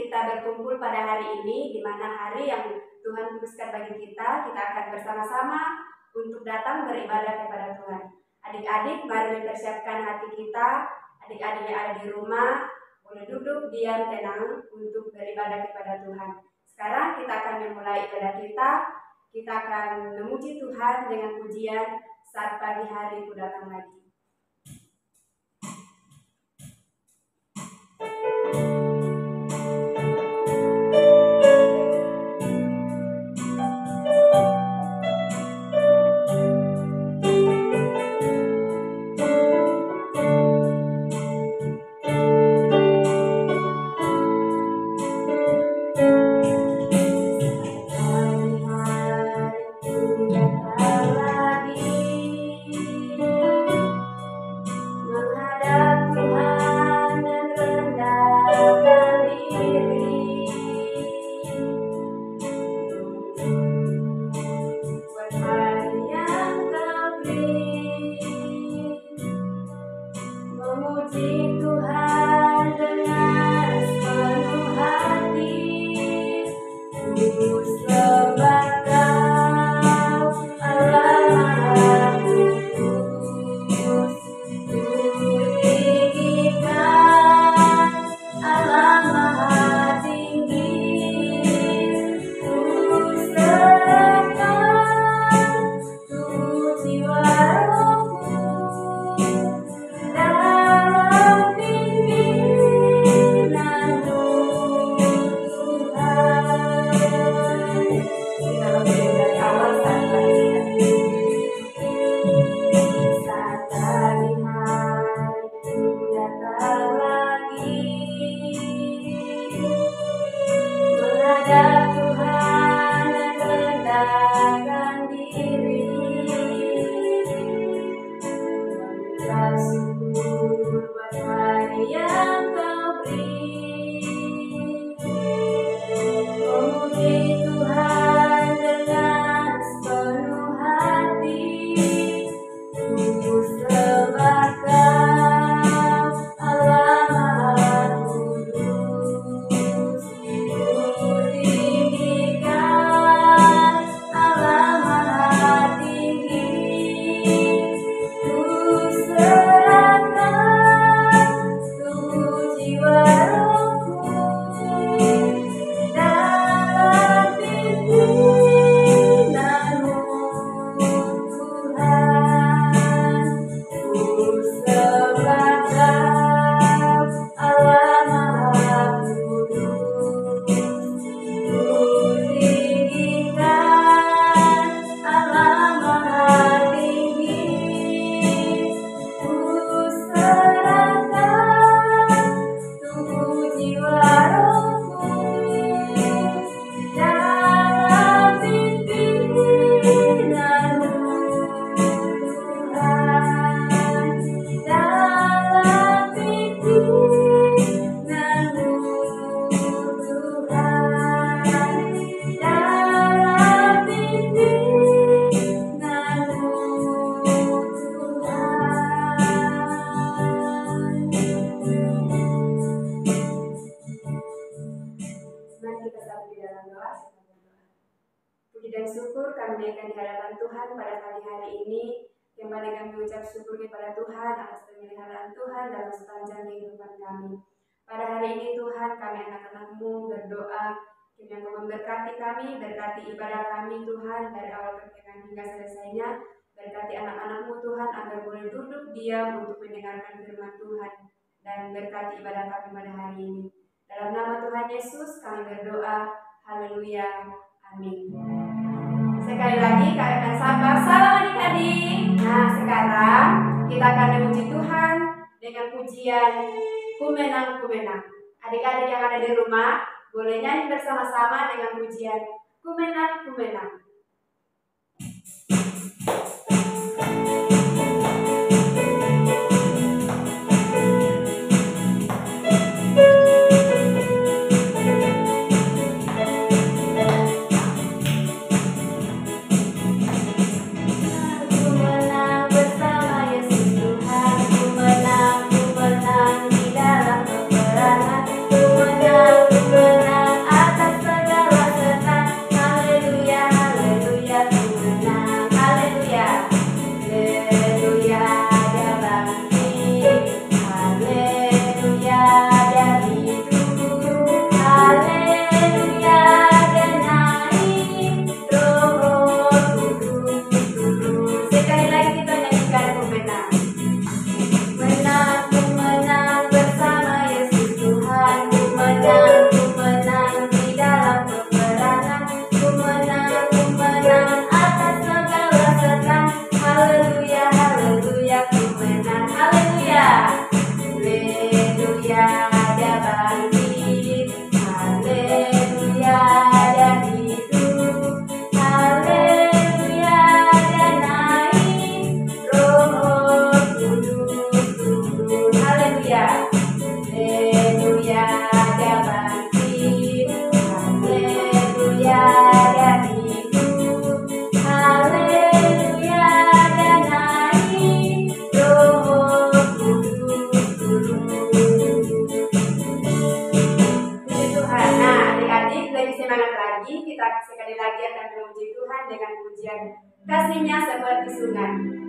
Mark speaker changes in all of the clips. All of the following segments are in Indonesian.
Speaker 1: kita berkumpul pada hari ini, di mana hari yang Tuhan kuduskan bagi kita akan bersama-sama untuk datang beribadah kepada Tuhan. Adik-adik, mari mempersiapkan hati kita. Adik-adik yang ada di rumah, boleh duduk, diam, tenang untuk beribadah kepada Tuhan. Sekarang kita akan memulai ibadah kita. Kita akan memuji Tuhan dengan pujian Saat Pagi Hari Ku Datang Lagi. Syukur kepada Tuhan atas pemeliharaan Tuhan dalam sepanjang kehidupan kami. Pada hari ini Tuhan, kami anak-anak-Mu berdoa kiranya Engkau memberkati kami, berkati ibadah kami Tuhan dari awal pertengahan hingga selesainya. Berkati anak-anak-Mu Tuhan agar boleh duduk diam untuk mendengarkan firman Tuhan, dan berkati ibadah kami pada hari ini. Dalam nama Tuhan Yesus kami berdoa. Haleluya. Amin. Sekali lagi kami akan sapa, salam adik-adik. Nah, sekarang kita akan memuji Tuhan dengan pujian Ku Menang, Ku Menang. Adik-adik yang ada di rumah boleh nyanyi bersama-sama dengan pujian Ku Menang, Ku Menang.
Speaker 2: Ku menang
Speaker 1: sekali lagi akan memuji Tuhan dengan pujian kasih-Nya seperti sungai.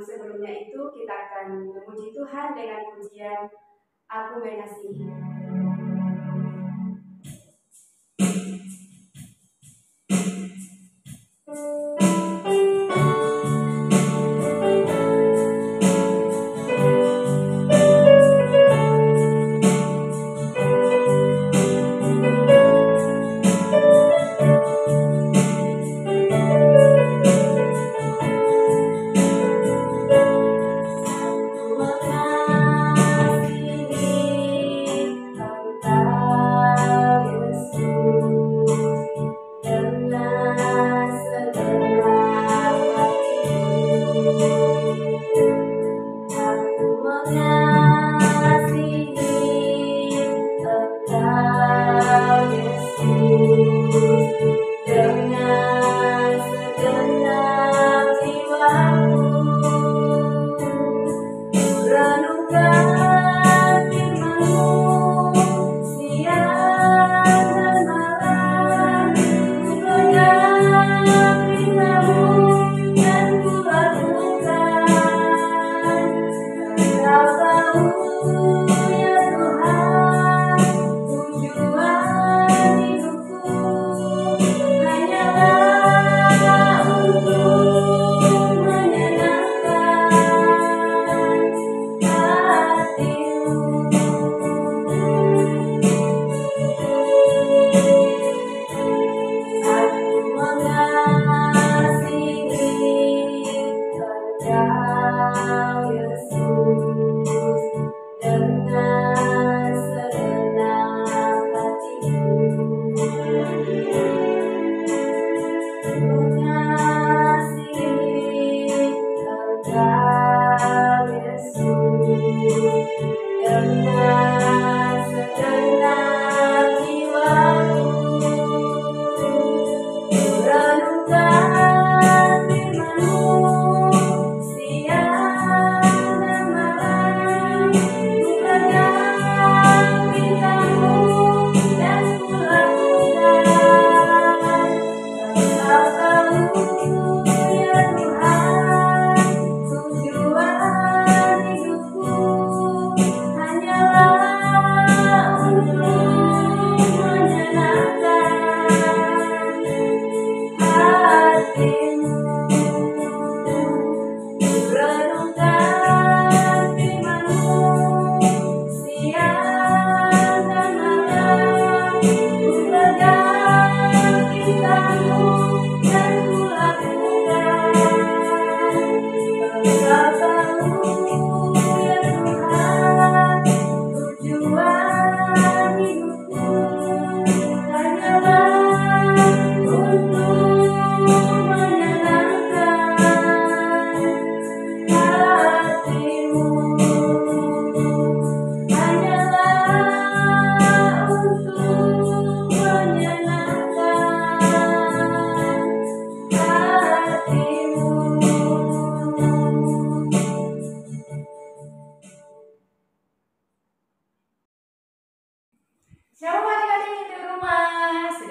Speaker 1: Sebelumnya itu kita akan memuji Tuhan dengan pujian Aku Mengasihi. Engkau Yesus.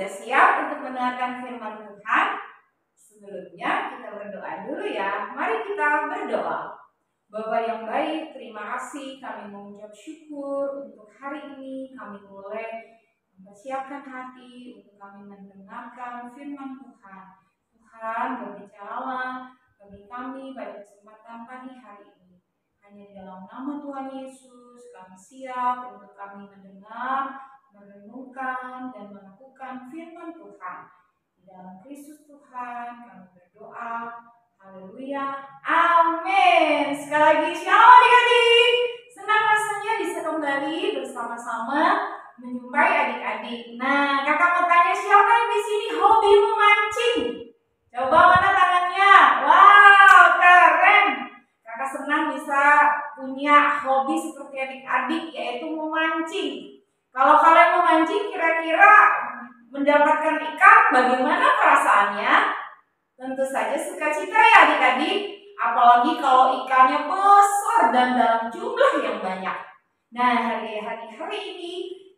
Speaker 2: sudah siap untuk mendengarkan firman Tuhan? Sebelumnya kita berdoa dulu ya. Mari kita berdoa. Bapa yang baik, terima kasih kami mengucap syukur untuk hari ini kami boleh mempersiapkan hati untuk kami mendengarkan firman Tuhan. Tuhan, berbicaralah bagi kami pada kesempatan pagi hari ini. Hanya di dalam nama Tuhan Yesus kami siap untuk kami mendengar, merenungkan dan melakukan firman Tuhan. Di dalam Kristus Tuhan kami berdoa. Haleluya. Amin. Sekali lagi shalom adik-adik. Senang rasanya bisa kembali bersama-sama menjumpai adik-adik. Nah, kakak mau tanya, siapa yang di sini hobi memancing? Coba mana tangannya? Wow, keren. Kakak senang bisa punya hobi seperti adik-adik, yaitu memancing. Kalau kalian memancing, kira-kira mendapatkan ikan, bagaimana perasaannya? Tentu saja sukacita ya adik-adik. Apalagi kalau ikannya besar dan dalam jumlah yang banyak. Nah, hari ini,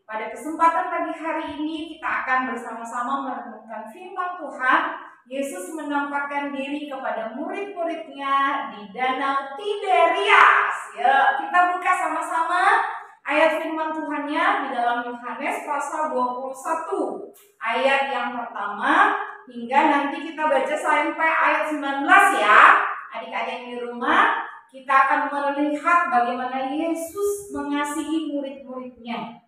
Speaker 2: pada kesempatan pagi hari ini, kita akan bersama-sama merenungkan firman Tuhan. Yesus menampakkan diri kepada murid-muridnya di Danau Tiberias. Ya, kita buka sama-sama ayat firman Tuhannya di dalam Yohanes pasal 21. Ayat yang pertama hingga nanti kita baca sampai ayat 19 ya. Adik-adik di rumah, kita akan melihat bagaimana Yesus mengasihi murid-muridnya.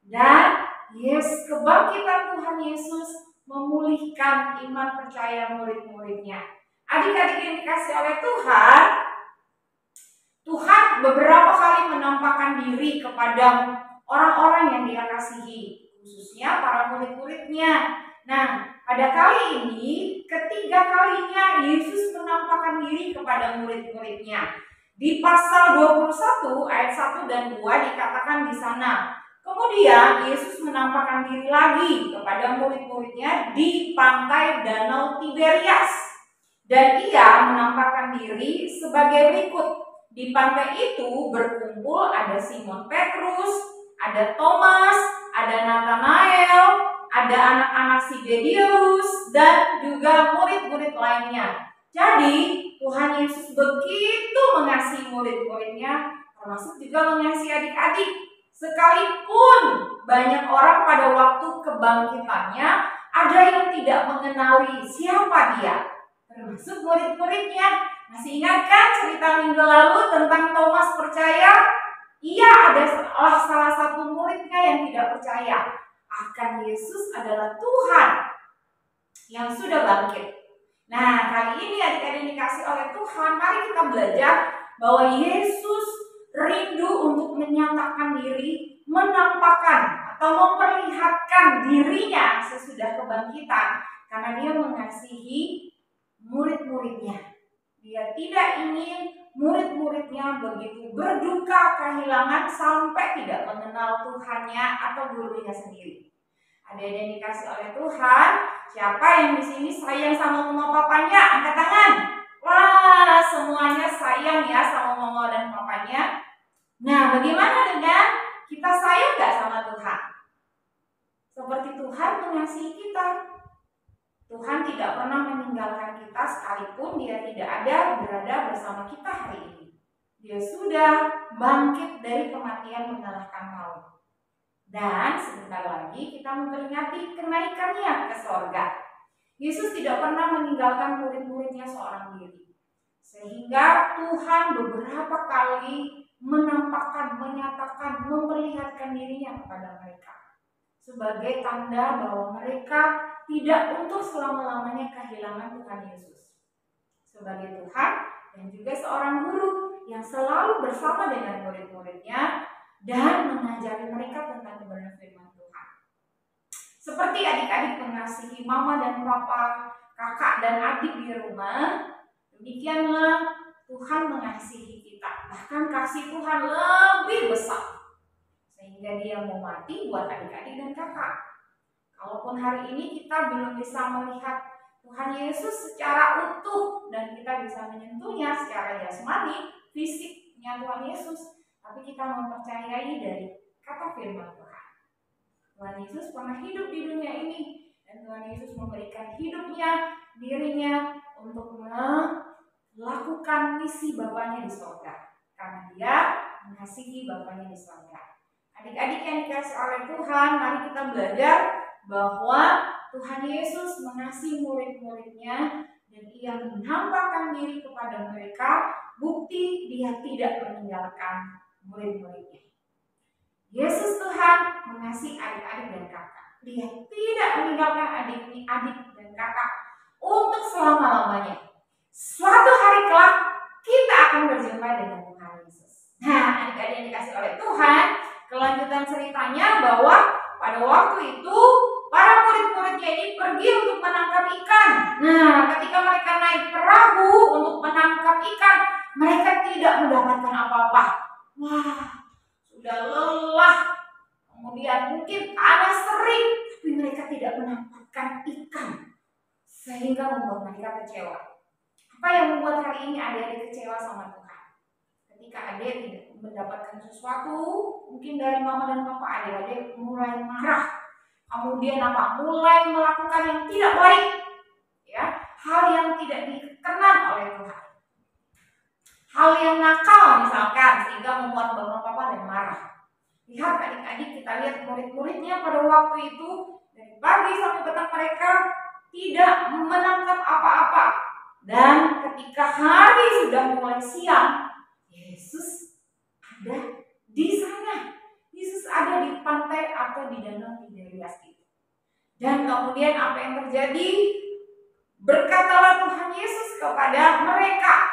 Speaker 2: Dan kebangkitan Tuhan Yesus memulihkan iman percaya murid-muridnya. Adik-adik yang dikasih oleh Tuhan, Tuhan beberapa kali menampakkan diri kepada orang-orang yang Dia kasihi, khususnya para murid-muridnya. Nah, pada kali ini, ketiga kalinya Yesus menampakkan diri kepada murid-muridnya. Di pasal 21 ayat 1 dan 2 dikatakan di sana, kemudian Yesus menampakkan diri lagi kepada murid-muridnya di pantai Danau Tiberias. Dan Ia menampakkan diri sebagai berikut. Di pantai itu berkumpul ada Simon Petrus, ada Thomas, ada Nathanael, ada anak-anak Zebedius, dan juga murid-murid lainnya. Jadi Tuhan Yesus begitu mengasihi murid-muridnya, termasuk juga mengasihi adik-adik. Sekalipun banyak orang pada waktu kebangkitannya ada yang tidak mengenali siapa Dia, termasuk murid-muridnya. Masih ingat kan cerita minggu lalu tentang Thomas percaya? Ia adalah salah satu muridnya yang tidak percaya akan Yesus adalah Tuhan yang sudah bangkit. Nah, kali ini adik-adik dikasih oleh Tuhan, mari kita belajar bahwa Yesus rindu untuk menyatakan diri, menampakkan atau memperlihatkan dirinya sesudah kebangkitan, karena Dia mengasihi murid-muridnya. Dia tidak ingin murid-muridnya begitu berduka kehilangan sampai tidak mengenal Tuhannya atau gurunya sendiri. Ada yang dikasih oleh Tuhan, siapa yang di sini sayang sama mama papanya? Angkat tangan. Wah, semuanya sayang ya sama mama dan papanya. Nah, bagaimana dengan kita sayang gak sama Tuhan? Seperti Tuhan mengasihi kita. Tuhan tidak pernah meninggalkan kita sekalipun Dia tidak ada berada bersama kita hari ini. Dia sudah bangkit dari kematian mengalahkan maut. Dan sebentar lagi kita memperingati kenaikannya ke sorga. Yesus tidak pernah meninggalkan murid-muridnya seorang diri. Sehingga Tuhan beberapa kali menampakkan, menyatakan, memperlihatkan dirinya kepada mereka. Sebagai tanda bahwa mereka tidak untuk selama-lamanya kehilangan Tuhan Yesus. Sebagai Tuhan dan juga seorang guru yang selalu bersama dengan murid-muridnya dan mengajari mereka tentang kebenaran firman Tuhan. Seperti adik-adik mengasihi mama dan papa, kakak dan adik di rumah, demikianlah Tuhan mengasihi kita. Bahkan kasih Tuhan lebih besar, sehingga Dia mau mati buat adik-adik dan kakak. Kalaupun hari ini kita belum bisa melihat Tuhan Yesus secara utuh dan kita bisa menyentuhnya secara jasmani, fisiknya Tuhan Yesus, tapi kita mempercayai dari kata firman Tuhan. Tuhan Yesus pernah hidup di dunia ini dan Dan Tuhan Yesus memberikan hidupnya, dirinya untuk melakukan misi Bapaknya di sorga. Karena dia mengasihi Bapaknya di sorga. Adik-adik yang dikasih oleh Tuhan, mari kita belajar bahwa Tuhan Yesus mengasihi murid-muridnya dan ia menampakkan diri kepada mereka, bukti dia tidak meninggalkan murid-muridnya. Yesus Tuhan mengasihi adik-adik dan kakak. Dia tidak meninggalkan adik-adik dan kakak untuk selama-lamanya. Suatu hari kelak kita akan berjumpa dengan Tuhan Yesus. Nah, adik-adik yang dikasih oleh Tuhan, kelanjutan ceritanya bahwa pada waktu itu para murid-muridnya ini pergi untuk menangkap ikan. Nah, ketika mereka naik perahu untuk menangkap ikan, mereka tidak mendapatkan apa-apa. Wah, sudah lelah, kemudian mungkin panas terik, tapi mereka tidak mendapatkan ikan, sehingga membuat mereka kecewa. Apa yang membuat hari ini adik-adik kecewa sama Tuhan? Ketika adik tidak mendapatkan sesuatu, mungkin dari mama dan papa, adik-adik mulai marah. Kemudian apa? Mulai melakukan yang tidak baik, ya, hal yang tidak dikenan oleh Tuhan. Hal yang nakal misalkan, sehingga membuat bapak papa dan marah. Lihat adik-adik, kita lihat murid-muridnya pada waktu itu dari pagi sampai petang mereka tidak menangkap apa-apa. Dan ketika hari sudah mulai siang, Yesus ada di sana. Yesus ada di pantai atau di danau Tiberias itu. Dan kemudian apa yang terjadi? Berkatalah Tuhan Yesus kepada mereka,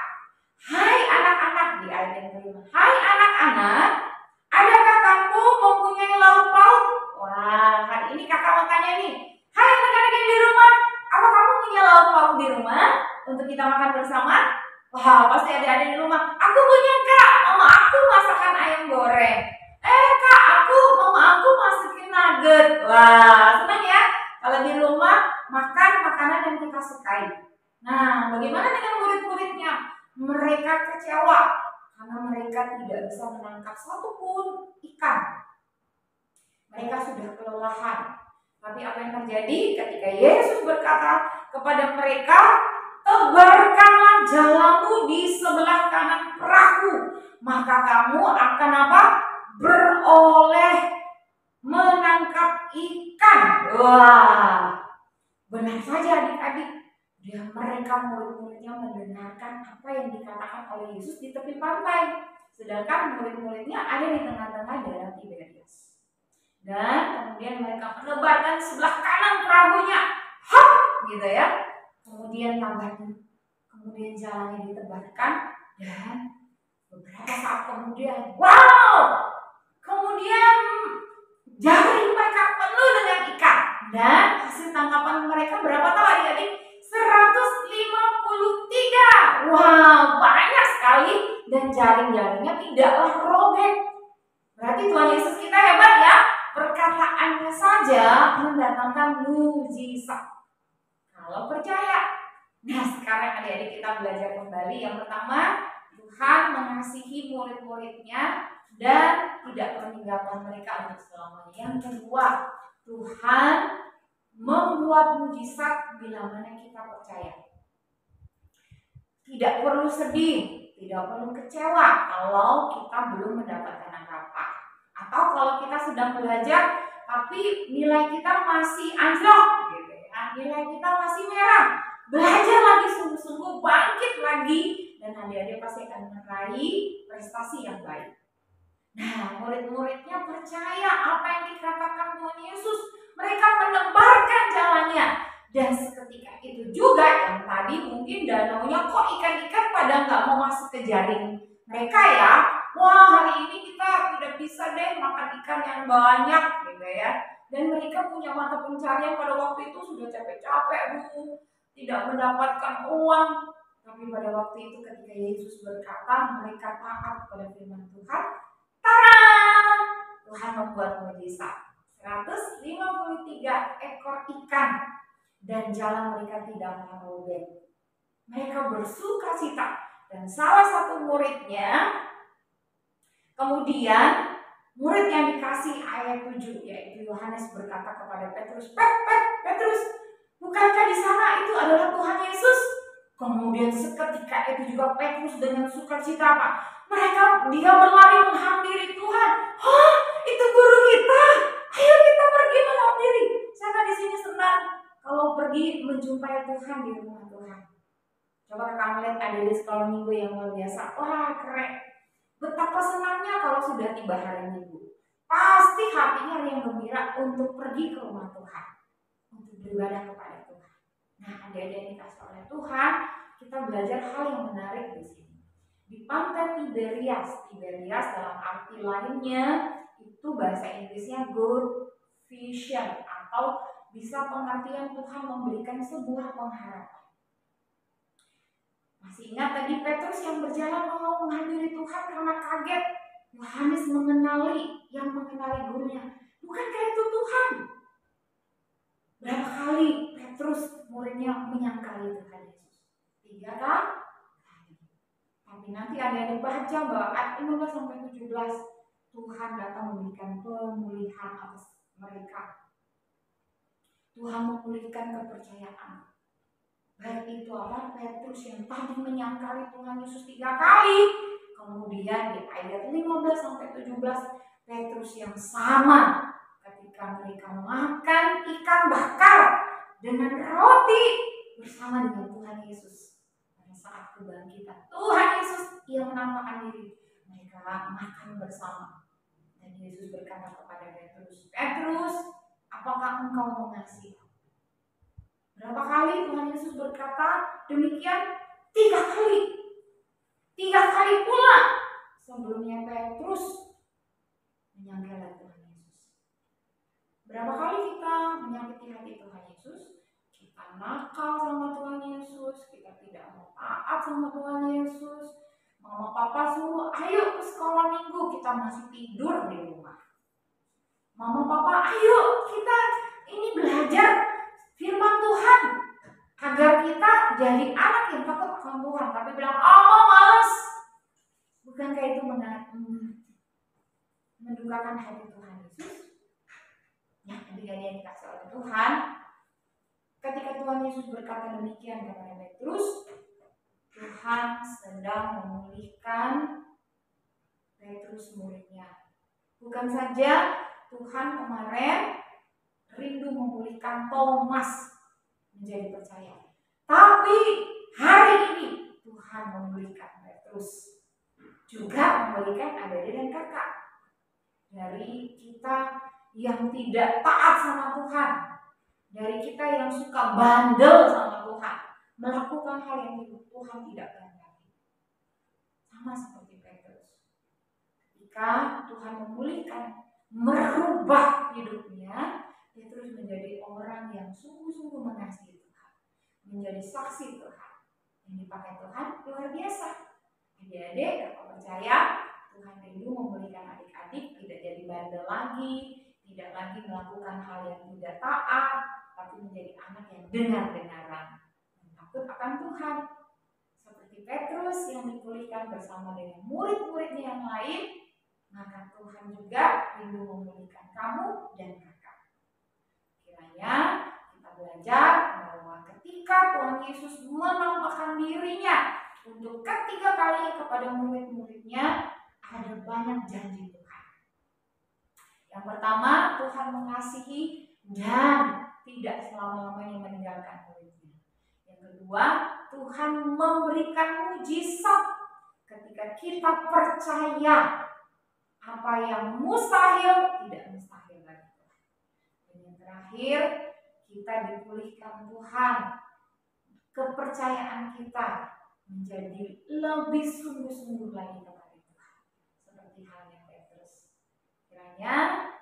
Speaker 2: "Hai anak-anak," di ayat yang kelima, "Hai anak-anak, adakah kamu mempunyai lauk pauk?" Wah, hari ini kakak mau tanya nih, "Hai anak-anak yang di rumah, apa kamu punya lauk pauk di rumah untuk kita makan bersama?" Wah, pasti ada di rumah. "Aku punya kak, mama aku masakan ayam goreng. Kak, mama aku masukin nugget." Wah, senang ya kalau di rumah makan makanan yang kita sukai. Nah, bagaimana dengan murid-muridnya? Mereka kecewa karena mereka tidak bisa menangkap satupun ikan. Mereka sudah kelelahan. Tapi apa yang terjadi ketika Yesus berkata kepada mereka, "Tebarkanlah jalamu di sebelah kanan perahu, maka kamu akan apa? Beroleh menangkap ikan." Wah, benar saja adik-adik. Mereka murid-muridnya mendengarkan apa yang dikatakan oleh Yesus di tepi pantai, sedangkan murid-muridnya ada di tengah-tengah danau Tiberias. Dan kemudian mereka menebarkan sebelah kanan perahunya, hop, gitu ya. Kemudian tambahnya, kemudian jalannya ditebarkan, dan beberapa saat kemudian, wow, kemudian jaring mereka penuh dengan ikan. Dan hasil tangkapan mereka berapa tahu adik-adik? 153. Wow, banyak sekali. Dan jaring-jaringnya tidaklah robek. Berarti Tuhan Yesus kita hebat ya. Perkataannya saja mendatangkan mujizat. Kalau percaya. Nah, sekarang adik-adik kita belajar kembali. Yang pertama, Tuhan mengasihi murid-muridnya dan tidak meninggalkan mereka untuk selamanya. Yang kedua, Tuhan membuat mujizat bila mana kita percaya. Tidak perlu sedih, tidak perlu kecewa kalau kita belum mendapatkan apa-apa. Atau kalau kita sedang belajar tapi nilai kita masih anjlok, gitu ya. Nilai kita masih merah. Belajar lagi sungguh-sungguh, bangkit lagi, dan adik-adik pasti akan meraih prestasi yang baik. Nah, murid-muridnya percaya apa yang dikatakan Tuhan Yesus. Mereka menebarkan jalannya. Dan seketika itu juga yang tadi mungkin danaunya kok ikan-ikan pada nggak mau masuk ke jaring mereka ya. Wah, hari ini kita tidak bisa deh makan ikan yang banyak gitu ya. Dan mereka punya mata pencarian pada waktu itu sudah capek-capek tidak mendapatkan uang. Tapi pada waktu itu ketika Yesus berkata, mereka taat pada firman Tuhan. Tada! Tuhan membuat mujizat. 153 ekor ikan dan jalan mereka tidak robek. Mereka bersuka cita. Dan salah satu muridnya, kemudian murid yang dikasih ayat 7, yaitu Yohanes berkata kepada Petrus, Petrus, bukankah di sana itu adalah Tuhan Yesus? Kemudian seketika itu juga Petrus dengan sukacita apa? Dia berlari menghampiri Tuhan. Hah, itu guru kita. Ayo kita pergi menghampiri. Saya di sini senang kalau pergi menjumpai Tuhan di rumah Tuhan. Coba kamu lihat ada di sekolah minggu yang luar biasa. Wah, keren. Betapa senangnya kalau sudah tiba hari Minggu. Pasti hatinya yang gembira untuk pergi ke rumah Tuhan, untuk beribadah kepada Tuhan. Nah, adik-adik yang dikasih oleh Tuhan, kita belajar hal yang menarik di sini. Di pantai Tiberias dalam arti lainnya itu bahasa Inggrisnya good vision, atau bisa pengertian Tuhan memberikan sebuah pengharapan. Masih ingat tadi Petrus yang berjalan mau menghampiri Tuhan karena kaget Yohanes mengenali gurunya. Bukankah itu Tuhan? Berapa kali Petrus muridnya menyangkali Tuhan Yesus? 3 kan? Tapi nanti ada yang dibaca bahwa ayat 15 sampai 17 Tuhan datang memberikan pemulihan atas mereka. Tuhan memulihkan kepercayaan. Baik itu apa? Petrus yang tadi menyangkali Tuhan Yesus 3 kali. Kemudian di ayat 15 sampai 17 Petrus yang sama ketika mereka makan ikan bakar dengan roti bersama dengan Tuhan Yesus. Pada saat kebangkitan Tuhan Yesus yang menampakkan diri, mereka makan bersama. Dan Yesus berkata kepada Petrus, Petrus, apakah engkau mengasihi? Berapa kali Tuhan Yesus berkata demikian? 3 kali. 3 kali pula sebelumnya Petrus menyangkal Tuhan Yesus. Berapa kali kita menyakiti hati Tuhan Yesus? Kita nakal sama Tuhan Yesus, kita tidak mau taat sama Tuhan Yesus. Mama papa suruh ayo ke sekolah minggu, kita masih tidur di rumah. Mama papa ayo kita ini belajar firman Tuhan agar kita jadi anak yang takut akan Tuhan, tapi bilang males. Bukankah itu mendukakan hati Tuhan Yesus? Ya, ketika dia dikasih oleh Tuhan, ketika Tuhan Yesus berkata demikian kepada Petrus, Tuhan sedang memulihkan Petrus muridnya. Bukan saja Tuhan kemarin rindu memulihkan Thomas menjadi percaya, tapi hari ini Tuhan memulihkan Petrus, juga memulihkan adik dan kakak. Dari kita yang tidak taat sama Tuhan, dari kita yang suka bandel sama Tuhan, melakukan hal yang Tuhan tidak kehendaki, sama seperti Petrus. Ketika Tuhan memulihkan, merubah hidupnya, Petrus menjadi orang yang sungguh-sungguh mengasihi Tuhan, menjadi saksi Tuhan yang dipakai Tuhan luar biasa. Adik-adik, kalau percaya Tuhan rindu memulihkan adik-adik, tidak jadi bandel lagi, tidak lagi melakukan hal yang tidak taat, tapi menjadi anak yang dengar-dengaran dan takut akan Tuhan. Seperti Petrus yang dipulihkan bersama dengan murid-muridnya yang lain, maka Tuhan juga rindu memulihkan kamu dan kakak. Kiranya kita belajar bahwa ketika Tuhan Yesus menampakkan dirinya untuk ketiga kali kepada murid-muridnya, ada banyak janji Tuhan. Yang pertama, Tuhan mengasihi dan tidak selama-lamanya meninggalkan muridnya. Yang kedua, Tuhan memberikan mujizat ketika kita percaya. Apa yang mustahil tidak mustahil lagi. Dan yang terakhir, kita dipulihkan Tuhan. Kepercayaan kita menjadi lebih sungguh-sungguh lagi kepada Tuhan. Seperti halnya Petrus. Kiranya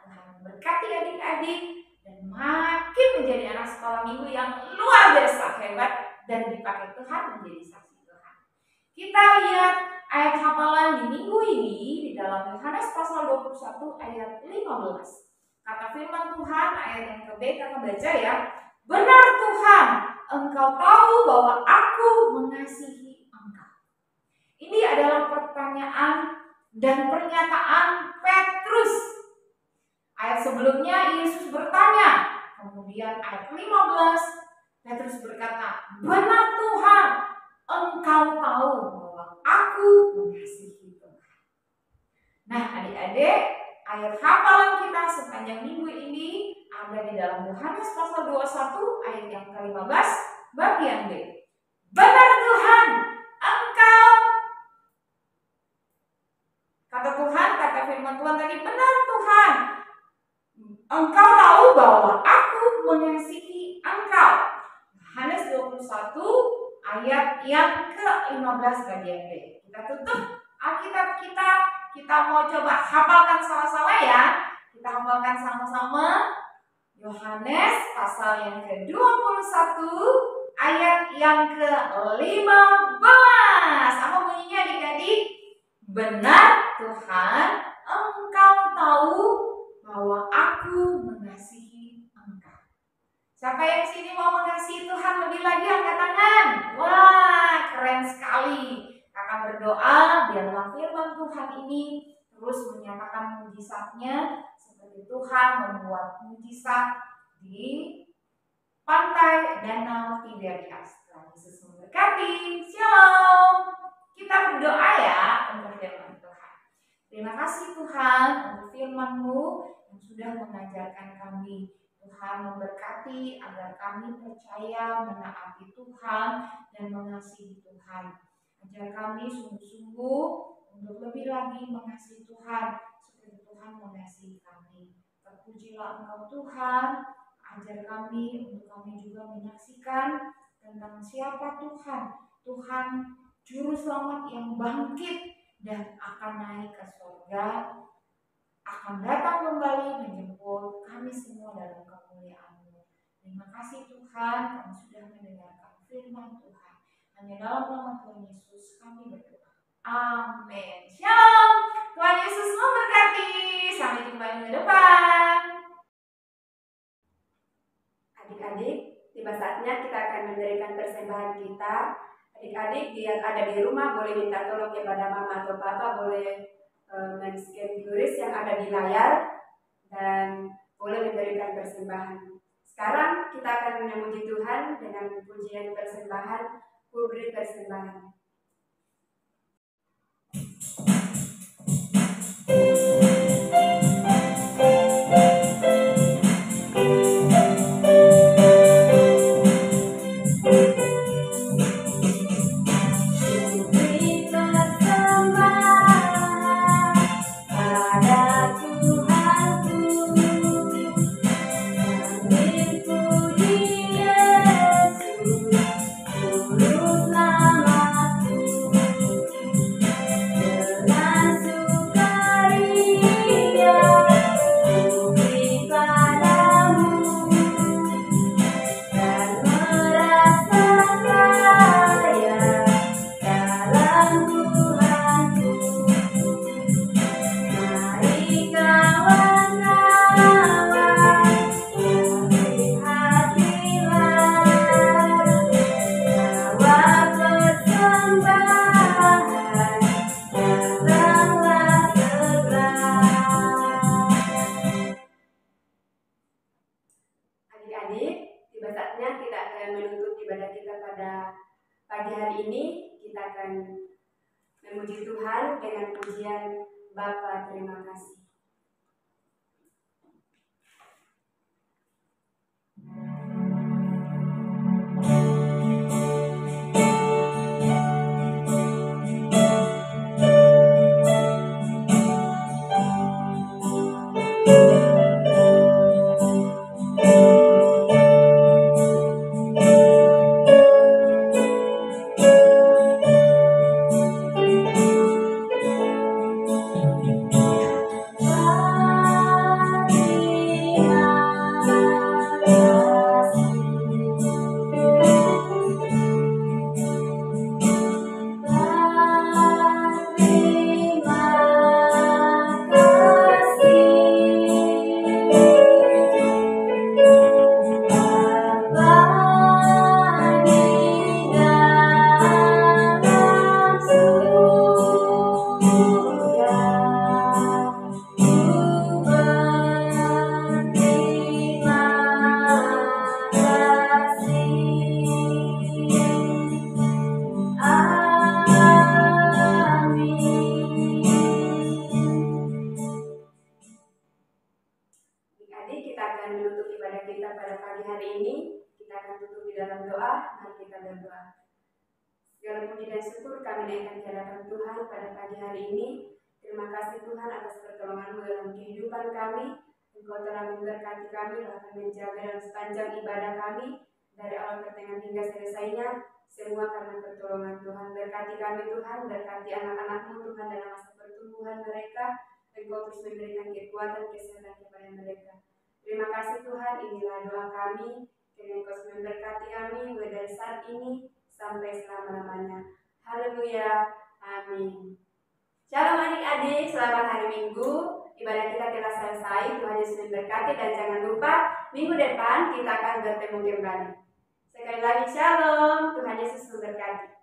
Speaker 2: Tuhan memberkati adik-adik dan makin menjadi anak sekolah minggu yang luar biasa hebat dan dipakai Tuhan menjadi saksi Tuhan. Kita lihat ayat hafalan di minggu ini di dalam Yohanes pasal 21 ayat 15. Kata firman Tuhan, ayat yang kita baca ya. Benar Tuhan, Engkau tahu bahwa aku mengasihi Engkau. Ini adalah pertanyaan dan pernyataan Petrus. Ayat sebelumnya Yesus bertanya. Kemudian ayat 15, Petrus berkata, benar Tuhan, Engkau tahu bahwa aku mengasihi Tuhan. Nah adik-adik, ayat hafalan kita sepanjang minggu ini ada di dalam Yohanes pasal 21 ayat yang ke-15 bagian B. Benar Tuhan, Engkau, kata Tuhan, kata firman Tuhan tadi, benar Tuhan, Engkau tahu bahwa aku mengasihi Engkau. Yohanes 21 ayat yang ke-15 bagian B. Kita tutup Alkitab kita mau coba hafalkan sama-sama ya. Kita hafalkan sama-sama Yohanes pasal yang ke-21 ayat yang ke-15. Apa bunyinya adik-adik? Benar Tuhan, Engkau tahu bahwa aku mengasihi Engkau. Siapa yang sini mau mengasihi Tuhan lebih lagi, angkat tangan. Wah, keren sekali. Kakak berdoa biarlah firman Tuhan ini terus menyatakan mujizatnya seperti Tuhan membuat mujizat di pantai Danau Tiberias. Tuhan Yesus memberkati. Shalom. Kita berdoa ya untuk firman Tuhan. Terima kasih Tuhan untuk firman-Mu yang sudah mengajarkan kami. Tuhan memberkati agar kami percaya menaati Tuhan dan mengasihi Tuhan. Ajar kami sungguh-sungguh untuk lebih lagi mengasihi Tuhan seperti Tuhan mengasihi kami. Terpujilah Engkau Tuhan. Ajar kami untuk kami juga menyaksikan tentang siapa Tuhan. Tuhan Juru Selamat yang bangkit dan akan naik ke surga, akan datang kembali menjemput kami semua dalam kemuliaan-Mu. Terima kasih Tuhan, kami sudah mendengarkan firman Tuhan. Hanya dalam nama Tuhan Yesus kami berdoa. Amin. Shalom. Tuhan Yesus memberkati. Sampai jumpa minggu depan.
Speaker 1: Adik-adik, tiba saatnya kita akan memberikan persembahan kita. Adik-adik yang ada di rumah boleh minta tolong kepada mama atau papa, boleh men-scan QRIS yang ada di layar dan boleh memberikan persembahan. Sekarang kita akan memuji Tuhan dengan pujian persembahan, ku beri persembahan. Pagi hari ini kita akan memuji Tuhan dengan pujian Bapa terima kasih. akan menutup ibadah kita pada pagi hari ini. Kita akan tutup di dalam doa. Mari kita berdoa. Segala puji dan syukur kami naikkan di hadapan Tuhan pada pagi hari ini. Terima kasih Tuhan atas pertolongan-Mu dalam kehidupan kami. Engkau telah memberkati kami, bahkan menjaga dalam sepanjang ibadah kami, dari awal pertengahan hingga selesainya, semua karena pertolongan Tuhan. Berkati kami Tuhan, berkati anak-anak-Mu Tuhan dalam masa pertumbuhan mereka. Engkau terus memberikan kekuatan, kesehatan kepada mereka. Terima kasih Tuhan, inilah doa kami. Kiranya Engkau memberkati kami mulai dari saat ini sampai selama-lamanya. Haleluya, amin. Shalom adik-adik, selamat hari Minggu. Ibadah kita telah selesai. Tuhan Yesus memberkati dan jangan lupa minggu depan kita akan bertemu kembali. Sekali lagi shalom, Tuhan Yesus memberkati.